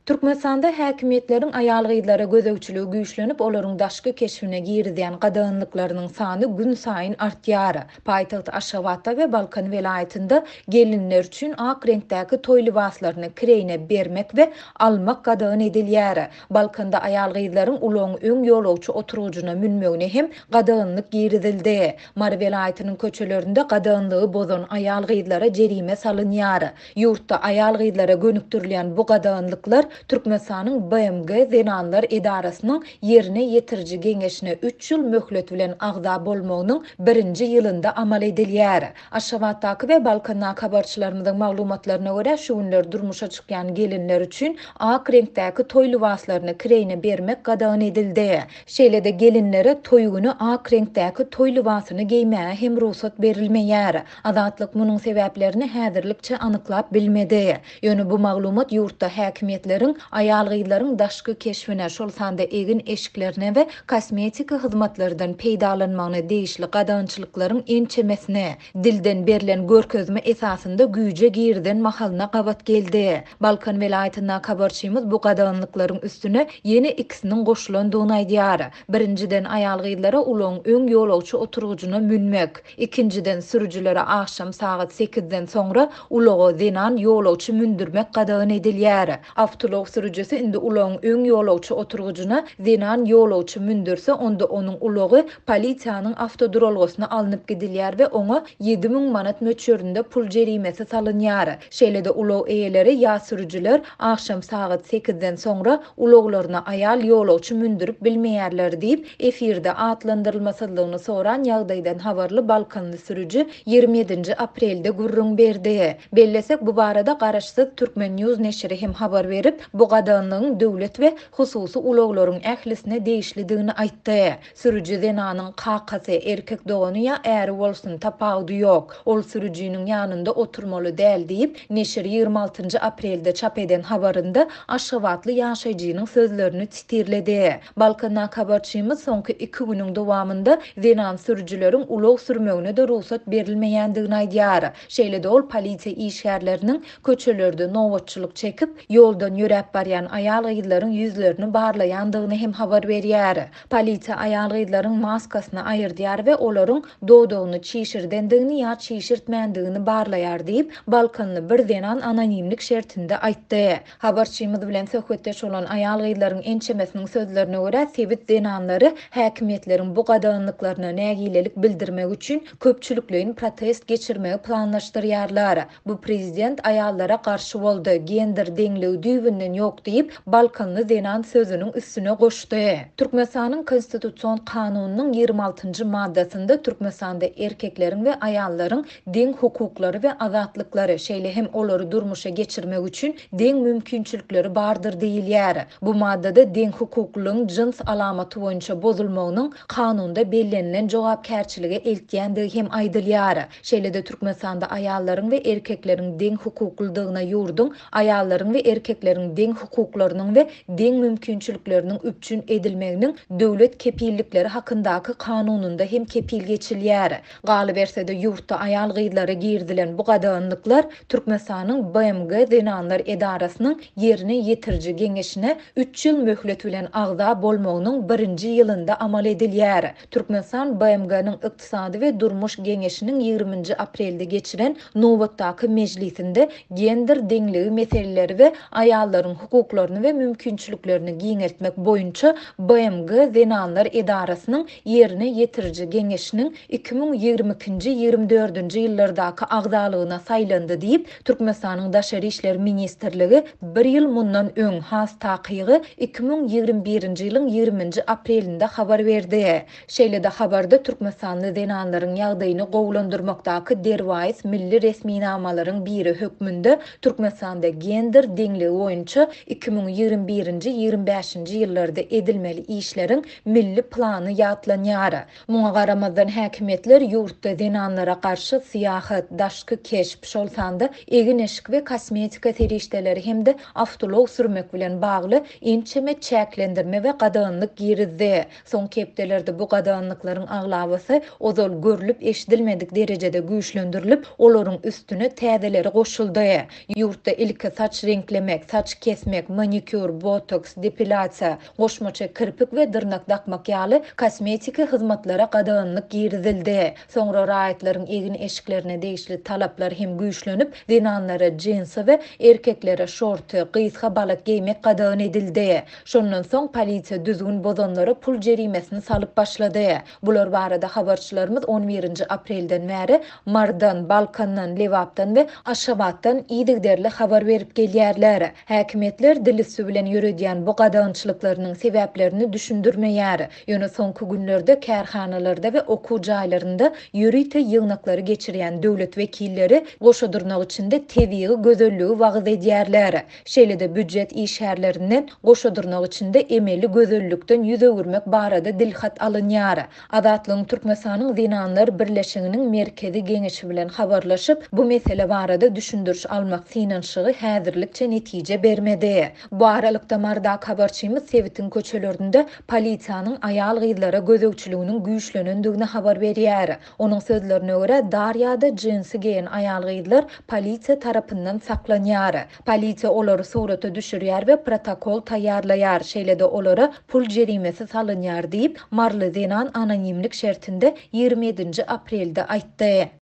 Türkmenistanda häkimetlerin aýal gyzlara gözegçiligi güýçlenip, olaryň daşky keşfine girdiýän gadanlyklarynyň sany gün saýyn artýar. Paýtagt Aşgabatda we Balkan welaýatynda gelinler üçin ak reňktäki toý libaslaryny kireyne bermek we almak gadagan edilýär. Balkanda aýal gyzlaryň uloň öň ýolagçy oturujyna münmegine hem gadaganlyk giridildi. Mar welaýatynyň köçelerinde gadaganlygy bozan aýal gyzlara jerime salynýar. Ýurtda aýal gyzlara gönükdirilýän bu gadaganlyklar Türkmenistanyň BMG Zenanlar Edarasynyň yerine ýetiriji geňeşine 3 ýyl möhlet bilen agza bolmagynyň 1-nji ýylynda amal edilýär. Aşgabatdaky we Balkandaky habarçylarymyzyň maglumatlaryna görä, şu günler durmuşa çykýan gelinler üçin ak reňktäki toý libaslaryny kireyne bermek gadagan edildi. Şeýle-de gelinlere toý güni ak reňktäki toý libasyny giymäge hem ruhsat berilmeýär. Azatlyk munyň sebäplerini häzirlikçe anyklap bilmedi. Ýöne bu maglumat ýurtda häkimetleriň aýal gyzlaryň daşky keşfine, şol sanda egin eşiklerine we kosmetika hyzmatlaryndan peýdalanmagyna değişli gadançylyklaryň ençemesine, dilden berilen görkezme esasında güýje girden mahalına gabat geldi. Balkan welaýatynda habarçymyz bu gadanlyklaryň üstüne ýene ikisiniň goşulandygyny aýdýar. Birinciden aýal gyzlara uloň öň ýolagçy oturgugyna münmek, ikinciden sürüjilere akşam saat 8-den soňra ulagy zenan ýolagçy mündürmek gadagan edilýär. Avtolog sürüjüsi indi uloň öň ýolagçy oturgugyna zenan ýolagçy mündürse, onda onuň ulagy polisiýanyň avtoduralgysyna alınıp gidilýär we oňa 7000 manat möçberinde pul jerimesi salynýar. Şeýle-de ulag eýeleri ýa sürüjiler akşam saat 8-den soňra ulaglaryna aýal ýolagçy mündürip bilmeýärler diýip efirde atlandyrylmasynlygyny soran ýagdaýdan habarly Balkanly sürüji 27 aprelde gurrun berdi. Bellesek bu barada garaşsyz Türkmen News neşri hem habar berip, bu gadanlygyň döwlet we hususy ulaglaryň ählisine değişlidigini aýtdy. Sürüji zenanyň kakasy erkek dogany ýa äri bolsun tapawdy ýok. Ol sürüjiniň ýanynda oturmaly däl diýip neşir 26 aprelde çap eden habarynda Aşgabatly ýaşaýjynyň sözlerini titirledi. Balkandaky habarçymyz soňky 2 günüň dowamında zenan sürüjileriň ulag sürmegine de ruhsat berilmeýändigini aýdýar. Şeýle-de ol polisiýa işgärleriniň köçelerde nowatçylyk çekip ýoldan ýörep barýan aýal gyzlaryň ýüzlerini barlaýandygyny hem habar berýär. Polisiýa aýal gyzlaryň maskasyny aýyrdyar we olaryň dodogyny çişirdendigini ýa çişirtmändigini barlaýar diýip Balkanly bir zenan anonimlik şertinde aýtdy. Habarçymyz bilen söhbetdeş bolan aýal gyzlaryň ençemesiniň sözlerine görä, sebit zenanlary häkimetleriň bu gadanlyklaryna nägilelik bildirmek üçin köpçülikleýin protest geçirmegi planlaşdyrýarlar. Bu prezident aýallara garşy boldy, gender deňligi düýbünden ýok diýip Balkanly zenan sözüniň üstüne goşdy. Türkmenistanyň konstitusiýon kanunynyň 26-njy maddasynda Türkmenistanda erkekleriň we aýallaryň deň hukuklary we azatlyklary, şeýle hem olary durmuşa geçirmek üçin deň mümkinçilikleri bardyr diýilýär. Bu maddada deň hukuklygyň jins alamaty boýunça bozulmagynyň kanunda bellenilen jogapkärçiligi eltýändigi hem aýdylýar. Şeýle-de Türkmenistanda aýallaryň we erkekleriň deň hukuklydygyna ýurdun aýallaryň we erkekleriň deň hukuklarynyň we deň mümkinçilikleriniň üpçün edilmeginiň döwlet kepillikleri hakyndaky kanununda hem kepil geçilýär. Galy bersede ýurtda aýal gyzlara girdilen bu gadanlyklar Türkmenistanyň BMG Zenanlar Edarasynyň yerine ýetiriji geňeşine 3 ýyl möhlet bilen agza bolmagynyň 1-nji ýylynda amal edilýär. Türkmenistan BMG-niň ykdysady we durmuş geňeşiniň 20 aprelde geçiren nowatdaky mejlisinde gender deňligi meseleleri we aýallaryň hukuklaryny we mümkinçiliklerini giňeltmek boýunça BMG Zenanlar Edarasynyň yerine ýetiriji geňeşiniň 2022-nji 24-nji ýyllardaky agzalygyna saýlandy diýip Türkmenistanyň Daşary işler ministrligi 1 ýyl mundan öň has takygy 2021-nji ýylyň 20-nji aprelinde habar berdi. Şeýle-de habarda Türkmenistanly zenanlaryň ýagdaýyny gowlandyrmakdaky derwäs milli resminamalaryň biri hökmünde Türkmenistanda gender deňligi boýunça 2021-nji 25-nji ýyllarda edilmeli işleriň milli plany ýatlanýar. Muňa garamazdan häkimetler ýurtda zenanlara garşy syýahat, daşky keşp, şol sanda egin eşik we kosmetika terişdeleri hemde avtolog sürmek bilen bagly ençeme çäklendirme we gadanlyk girizdi. Soň kepdelerde bu gadanlyklaryň aglabasy ozal görülüp eşidilmedik derejede güýçlendirilip, olaryň üstüne täzeleri goşuldy. Ýurtda ilki saç renklemek, saç saç kesmek, manikür, botoks, depilasiya, goşmaça kirpik we dyrnak dakmak ýaly kosmetika hyzmatlara gadaganlyk girizildi. Soňra raýatlaryň egin eşiklerine degişli talaplar hem güýçlenip, dinanlara jinsy we erkeklere şorty, gysga balak giymek gadagan edildi. Şondan soň polisiýa düzgün bozanlara pul jerimesini salyp başlady. Bular barada habarçylarymyz 11 aprelden bäri Mardan, Balkandan, Lewapdan we Aşgabatdan iýdigderli habar berip gelýärler. Häkimetler dilisi bilen ýürüdýän bu gadagançylyklarynyň sebäplerini düşündirmeýär. Ýöne soňky günlerde kärhanalarda we okuw jaýlarynda ýürüýte ýygnaklary geçirýän döwlet wekilleri goşadyrnak içinde tebii gözelligi wagyz edýärler. Şeýle-de büdjet işgärlerinden goşadyrnak içinde emeli gözellikden ýüze gürmek barada dilhat alynýar. Adatlyň Türkmensanyň Dinanlar Birleşiginiň merkezi geňeşi bilen habarlaşyp, bu mesele barada düşündürüş almak synanşygy häzirlikçe netije bermedi. Bu aralykda Mardak habarçymyz Sewitin köçelerinde polisiýanyň aýal gyzlara gözegçiliginiň güýçlenendigine habar berýär. Onuň sözlerine görä, Darýada jinsy giyen aýal gyzlar polisiýa tarapyndan saklanýar. Polisiýa olary surata düşürýär we protokol taýýarlaýar. Şeýle-de olara pul jerimesi salynýar diýip Marly Zenan anonimlik şertinde 27 aprelde aýtdy.